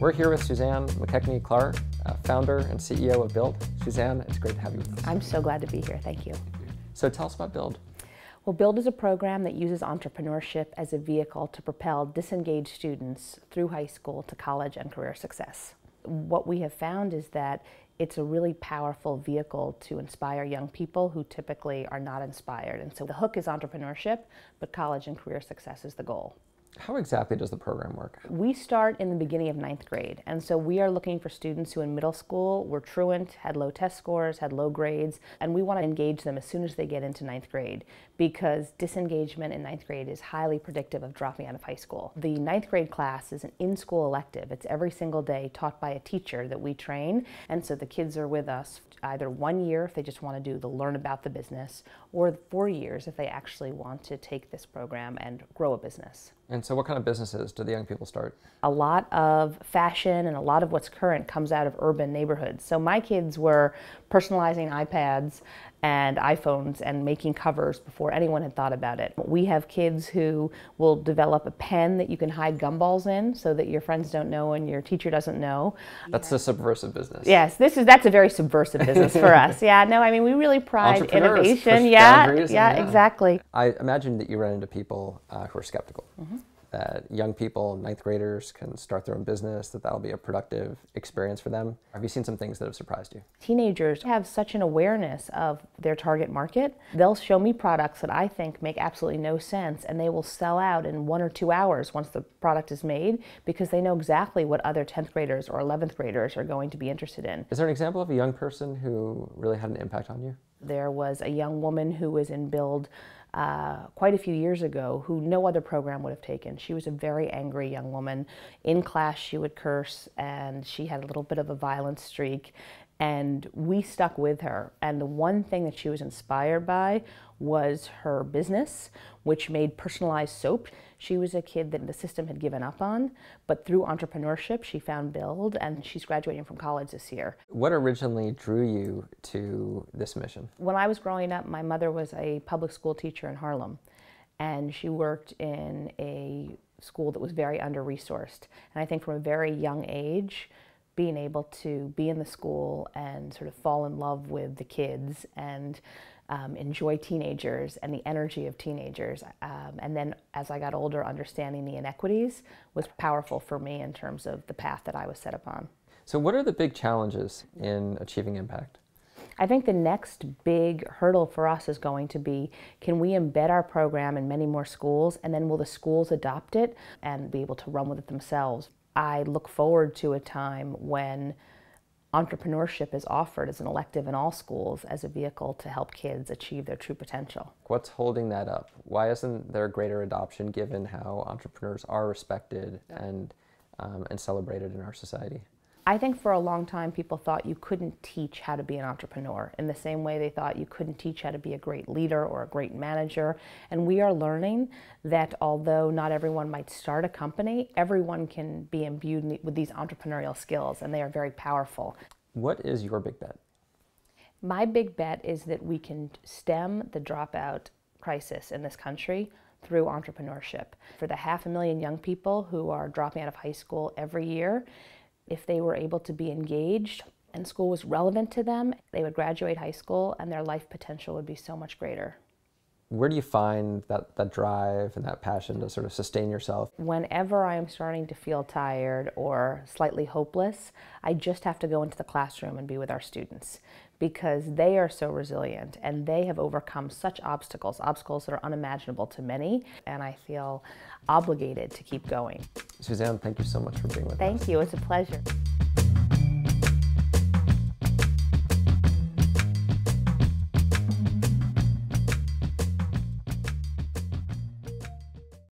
We're here with Suzanne McKechnie Klahr, founder and CEO of Build. Suzanne, it's great to have you with us. I'm so glad to be here. Thank you. So tell us about Build. Well, Build is a program that uses entrepreneurship as a vehicle to propel disengaged students through high school to college and career success. What we have found is that it's a really powerful vehicle to inspire young people who typically are not inspired. And so the hook is entrepreneurship, but college and career success is the goal. How exactly does the program work? We start in the beginning of 9th grade, and so we are looking for students who in middle school were truant, had low test scores, had low grades, and we want to engage them as soon as they get into 9th grade because disengagement in 9th grade is highly predictive of dropping out of high school. The 9th grade class is an in-school elective. It's every single day taught by a teacher that we train, and so the kids are with us either 1 year if they just want to do the learn about the business, or 4 years if they actually want to take this program and grow a business. And so what kind of businesses do the young people start? A lot of fashion and a lot of what's current comes out of urban neighborhoods. So my kids were personalizing iPads and iPhones and making covers before anyone had thought about it. We have kids who will develop a pen that you can hide gumballs in so that your friends don't know and your teacher doesn't know. That's a subversive business. Yes, that's a very subversive business for us. Yeah, no, I mean, we really pride innovation. Yeah, exactly. I imagine that you run into people who are skeptical. That young people, 9th graders, can start their own business, that'll be a productive experience for them. Have you seen some things that have surprised you? Teenagers have such an awareness of their target market. They'll show me products that I think make absolutely no sense, and they will sell out in 1 or 2 hours once the product is made because they know exactly what other 10th graders or 11th graders are going to be interested in. Is there an example of a young person who really had an impact on you? There was a young woman who was in Build quite a few years ago who no other program would have taken. She was a very angry young woman. In class she would curse and she had a little bit of a violent streak, and we stuck with her. And the one thing that she was inspired by was her business, which made personalized soap. She was a kid that the system had given up on, but through entrepreneurship she found Build, and she's graduating from college this year. What originally drew you to this mission? When I was growing up, my mother was a public school teacher in Harlem, and she worked in a school that was very under-resourced. And I think from a very young age, being able to be in the school and sort of fall in love with the kids and enjoy teenagers and the energy of teenagers. And then as I got older, understanding the inequities was powerful for me in terms of the path that I was set upon. So what are the big challenges in achieving impact? I think the next big hurdle for us is going to be, can we embed our program in many more schools, and then will the schools adopt it and be able to run with it themselves? I look forward to a time when entrepreneurship is offered as an elective in all schools as a vehicle to help kids achieve their true potential. What's holding that up? Why isn't there greater adoption given how entrepreneurs are respected and celebrated in our society? I think for a long time people thought you couldn't teach how to be an entrepreneur in the same way they thought you couldn't teach how to be a great leader or a great manager. And we are learning that although not everyone might start a company, everyone can be imbued with these entrepreneurial skills, and they are very powerful. What is your big bet? My big bet is that we can stem the dropout crisis in this country through entrepreneurship. For the 500,000 young people who are dropping out of high school every year, if they were able to be engaged and school was relevant to them, they would graduate high school and their life potential would be so much greater. Where do you find that drive and that passion to sort of sustain yourself? Whenever I am starting to feel tired or slightly hopeless, I just have to go into the classroom and be with our students because they are so resilient and they have overcome such obstacles that are unimaginable to many, and I feel obligated to keep going. Suzanne, thank you so much for being with us. Thank you, it's a pleasure.